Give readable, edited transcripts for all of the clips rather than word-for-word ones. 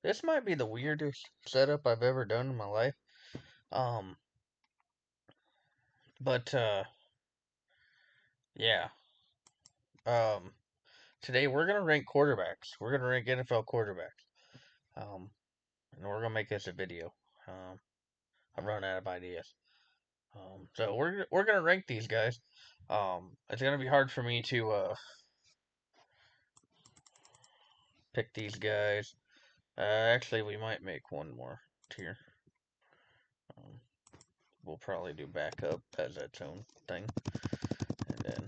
This might be the weirdest setup I've ever done in my life. Um, but yeah. Um, Today we're gonna rank quarterbacks. We're gonna rank NFL quarterbacks. Um, and we're gonna make this a video. Um, I've run out of ideas. So we're gonna rank these guys. It's gonna be hard for me to pick these guys. Actually, we might make one more tier. Um, we'll probably do backup as its own thing, and then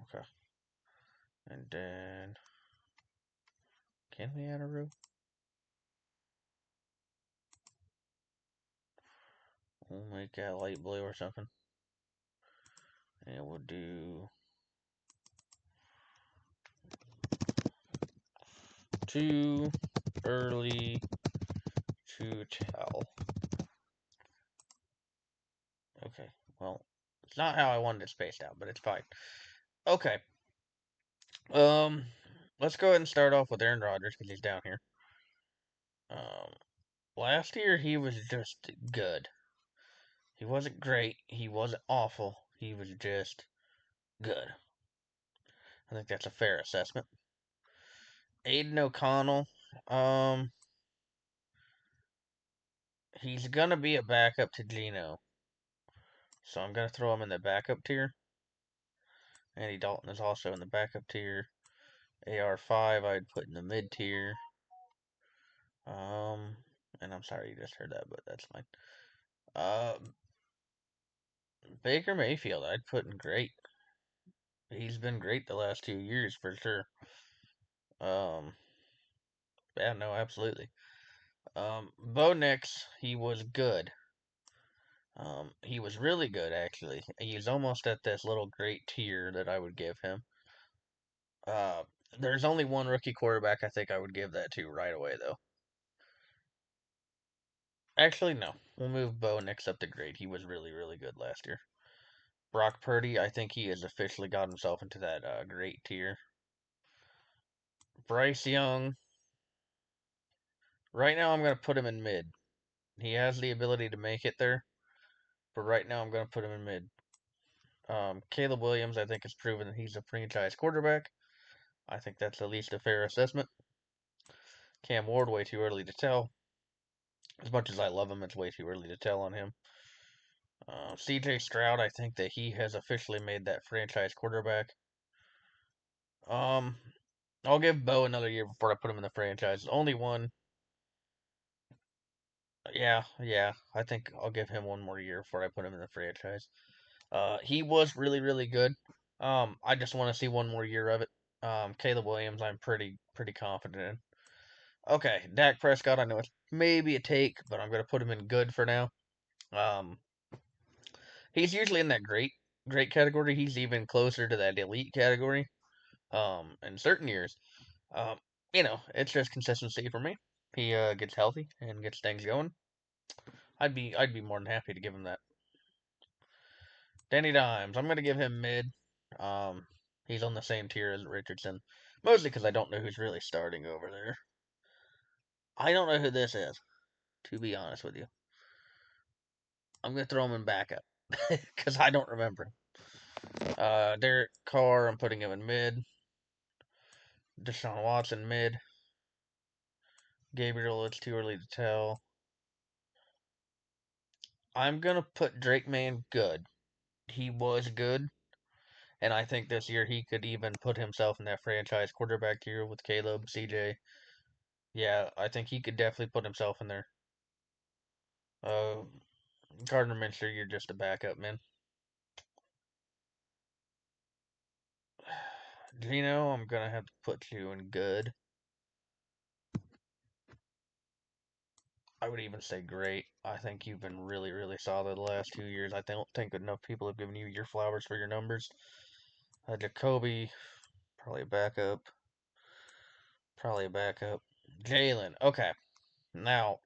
okay, and then can we add a row? We'll make that light blue or something, and we'll do too early to tell. Okay, well, it's not how I wanted it spaced out, but it's fine. Okay, um, let's go ahead and start off with Aaron Rodgers because he's down here. Um, Last year he was just good. He wasn't great. He wasn't awful. He was just good. I think that's a fair assessment. Aiden O'Connell, um, he's gonna be a backup to Geno, so I'm gonna throw him in the backup tier. Andy Dalton is also in the backup tier. AR5 I'd put in the mid tier. Um, and I'm sorry you just heard that, but that's fine. Uh, Baker Mayfield I'd put in great. He's been great the last 2 years for sure. Um, yeah, no, absolutely. Bo Nix, he was good. He was really good actually. He's almost at this little great tier that I would give him. Uh, there's only one rookie quarterback I think I would give that to right away though. Actually, no. We'll move Bo Nix up to great. He was really, really good last year. Brock Purdy, I think he has officially got himself into that great tier. Bryce Young, right now I'm going to put him in mid. He has the ability to make it there, but right now I'm going to put him in mid. Caleb Williams, I think, has proven that he's a franchise quarterback. I think that's at least a fair assessment. Cam Ward, way too early to tell. As much as I love him, it's way too early to tell on him. CJ Stroud, I think that he has officially made that franchise quarterback. Um, I'll give Bo another year before I put him in the franchise. Only one. Yeah. I think I'll give him one more year before I put him in the franchise. He was really, really good. I just want to see one more year of it. Caleb Williams, I'm pretty confident in. Okay, Dak Prescott, I know it's maybe a take, but I'm gonna put him in good for now. Um, he's usually in that great category. He's even closer to that elite category. In certain years. Um, it's just consistency for me. He gets healthy and gets things going. I'd be more than happy to give him that. Danny Dimes, I'm gonna give him mid. Um, he's on the same tier as Richardson, mostly because I don't know who's really starting over there. I don't know who this is, to be honest with you. I'm gonna throw him in backup because I don't remember. Derek Carr, I'm putting him in mid. Deshaun Watson mid. Gabriel, it's too early to tell. I'm gonna put Drake May good. He was good, and I think this year he could even put himself in that franchise quarterback tier with Caleb, CJ. Yeah, I think he could definitely put himself in there. Uh, Gardner Minshew, you're just a backup, man. Gino, I'm gonna have to put you in good. I would even say great. I think you've been really, really solid the last 2 years. I don't think enough people have given you your flowers for your numbers. Jacoby, probably a backup. Probably a backup. Jalen, okay. Now,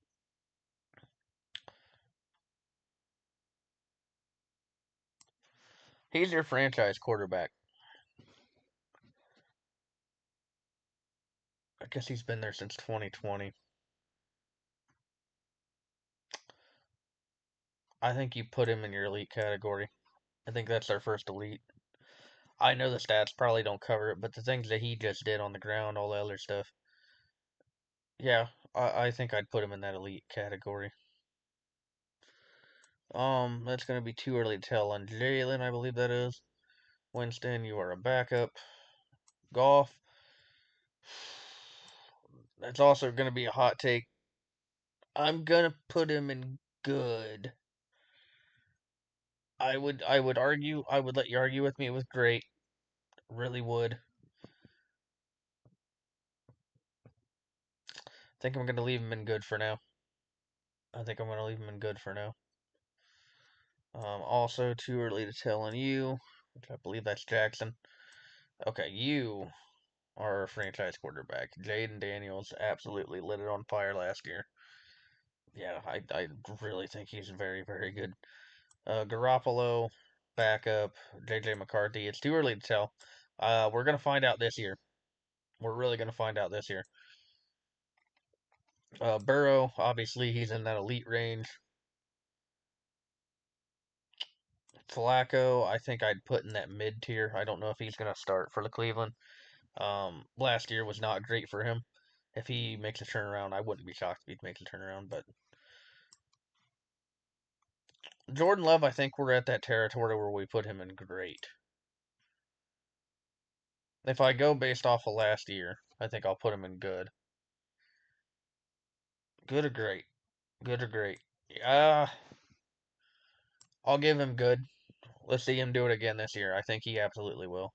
he's your franchise quarterback. I guess he's been there since 2020. I think you put him in your elite category. I think that's our first elite. I know the stats probably don't cover it, but the things that he just did on the ground, all the other stuff, yeah, I think I'd put him in that elite category. That's gonna be too early to tell on Jalen, I believe that is. Winston, you are a backup. Golf, that's also gonna be a hot take. I'm gonna put him in good. I would argue I would let you argue with me it was great. Really would. I think I'm gonna leave him in good for now. I think I'm gonna leave him in good for now. Also too early to tell on you, which I believe that's Jackson. Okay, you are a franchise quarterback. Jaden Daniels absolutely lit it on fire last year. Yeah, I really think he's very, very good. Garoppolo, backup, JJ McCarthy. It's too early to tell. We're gonna find out this year. We're really gonna find out this year. Burrow, obviously, he's in that elite range. Flacco, I think I'd put in that mid tier. I don't know if he's gonna start for the Cleveland. Last year was not great for him. If he makes a turnaround, I wouldn't be shocked if he makes a turnaround. But Jordan Love, I think we're at that territory where we put him in great. If I go based off of last year, I think I'll put him in good. Good or great? Good or great? Yeah, I'll give him good. Let's see him do it again this year. I think he absolutely will.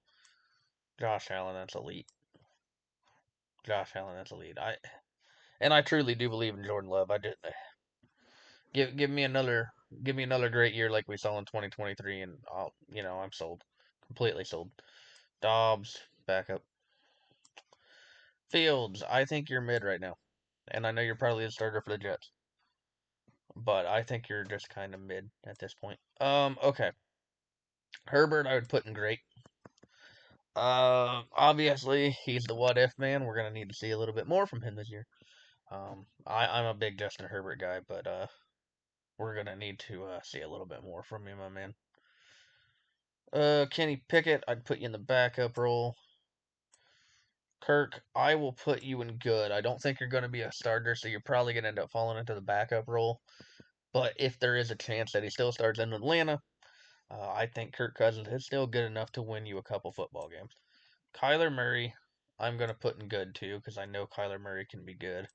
Josh Allen, that's elite. Josh Allen, that's elite. I truly do believe in Jordan Love. I just give me another great year like we saw in 2023, and I'm sold, completely sold. Dobbs backup. Fields, I think you're mid right now, and I know you're probably the starter for the Jets, but I think you're just kind of mid at this point. Okay. Herbert, I would put in great. Obviously he's the what if man. We're gonna need to see a little bit more from him this year. I'm a big Justin Herbert guy, but we're gonna need to see a little bit more from you, my man. Kenny Pickett, I'd put you in the backup role. Kirk, I will put you in good. I don't think you're going to be a starter, so you're probably going to end up falling into the backup role. But if there is a chance that he still starts in Atlanta, I think Kirk Cousins is still good enough to win you a couple football games. Kyler Murray, I'm going to put in good too, because I know Kyler Murray can be good.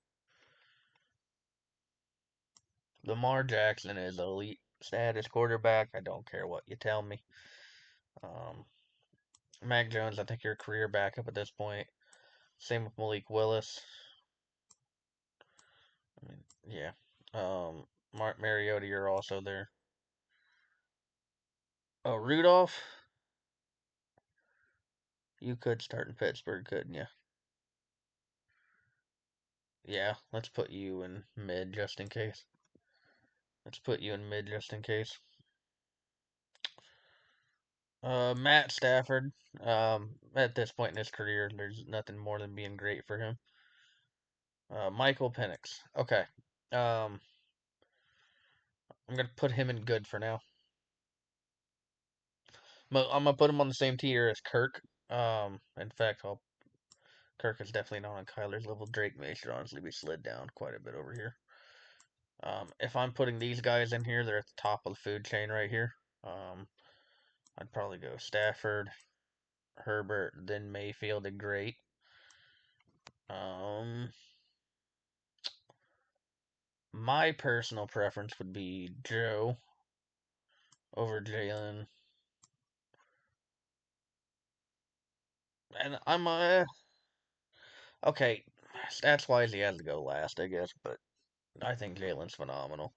Lamar Jackson is elite status quarterback. I don't care what you tell me. Um, Mac Jones, I think you're a career backup at this point. Same with Malik Willis. I mean, yeah. Mark Mariota, you're also there. Oh, Rudolph, you could start in Pittsburgh, couldn't you? Yeah, let's put you in mid just in case. Let's put you in mid just in case. Matt Stafford. At this point in his career, there's nothing more than being great for him. Michael Penix. Okay. Um, I'm gonna put him in good for now. I'm gonna put him on the same tier as Kirk. In fact, Kirk is definitely not on Kyler's level. Drake May should honestly be slid down quite a bit over here. If I'm putting these guys in here, they're at the top of the food chain right here. Um, I'd probably go Stafford, Herbert, then Mayfield, and great. Um, my personal preference would be Joe over Jalen, and I'm okay. Stats wise, he has to go last, I guess, but I think Jalen's phenomenal.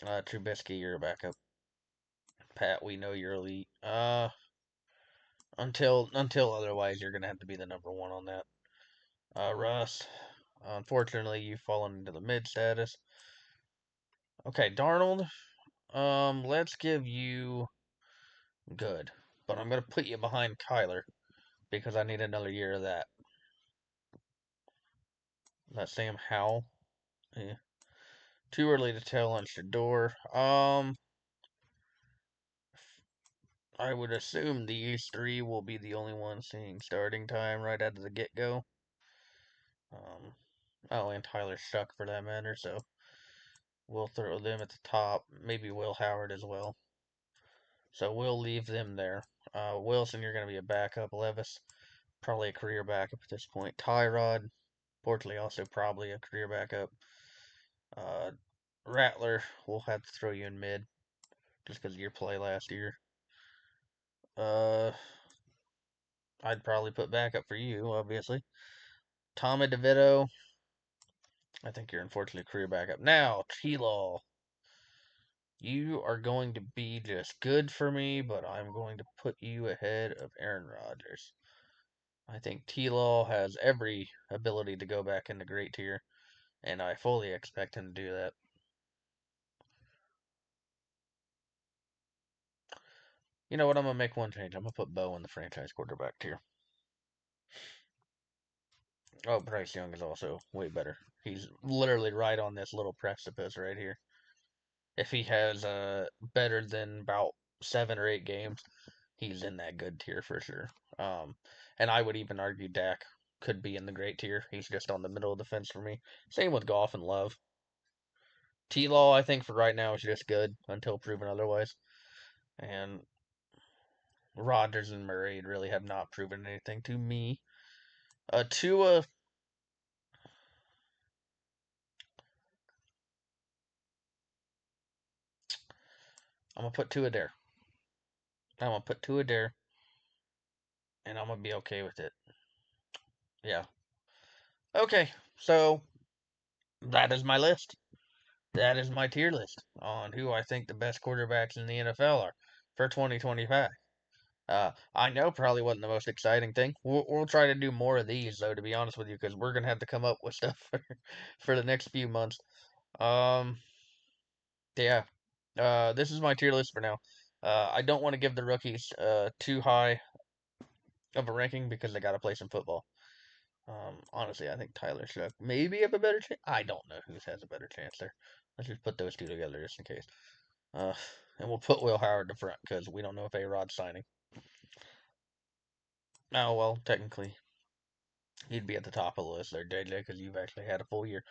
Trubisky, you're a backup. Pat, we know you're elite. Until otherwise, you're gonna have to be the number one on that. Russ, unfortunately, you've fallen into the mid status. Okay, Darnold. Let's give you good, but I'm gonna put you behind Kyler because I need another year of that. That Sam Howell. Yeah. Too early to tell on Shador. I would assume these three will be the only ones seeing starting time right out of the get go. Um, oh, and Tyler Shuck for that matter. So we'll throw them at the top. Maybe Will Howard as well. So we'll leave them there. Wilson, you're going to be a backup. Levis, probably a career backup at this point. Tyrod, Portley, also probably a career backup. Uh, Rattler, we'll have to throw you in mid just because of your play last year. Uh, I'd probably put backup for you, obviously. Tommy DeVito, I think you're unfortunately career backup. Now, T-Law, you are going to be just good for me, but I'm going to put you ahead of Aaron Rodgers. I think T-Law has every ability to go back into great tier, and I fully expect him to do that. You know what? I'm gonna make one change. I'm gonna put Bo in the franchise quarterback tier. Oh, Bryce Young is also way better. He's literally right on this little precipice right here. If he has better than about 7 or 8 games, he's in that good tier for sure. And I would even argue Dak could be in the great tier. He's just on the middle of the fence for me. Same with Goff and Love. T Law, I think for right now is just good until proven otherwise. And Rodgers and Murray really have not proven anything to me. Tua, I'm gonna put Tua there. I'm gonna put Tua there, and I'm gonna be okay with it. Yeah. Okay, so that is my list. That is my tier list on who I think the best quarterbacks in the NFL are for 2025. I know probably wasn't the most exciting thing. We'll try to do more of these though, to be honest with you, because we're gonna have to come up with stuff for the next few months. Um, yeah. This is my tier list for now. I don't want to give the rookies too high of a ranking because they got to play some football. Honestly, I think Tyler Shuck maybe have a better chance. I don't know who has a better chance there. Let's just put those two together just in case. Uh, and we'll put Will Howard in front because we don't know if A-Rod's signing. Oh, well, technically, he'd be at the top of the list there, JJ, because you've actually had a full year.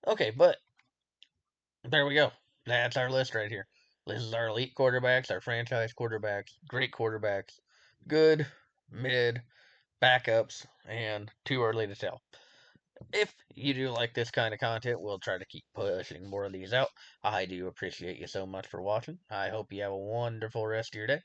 Okay, but there we go. That's our list right here. This is our elite quarterbacks, our franchise quarterbacks, great quarterbacks, good, mid, backups, and too early to tell. If you do like this kind of content, we'll try to keep pushing more of these out. I do appreciate you so much for watching. I hope you have a wonderful rest of your day.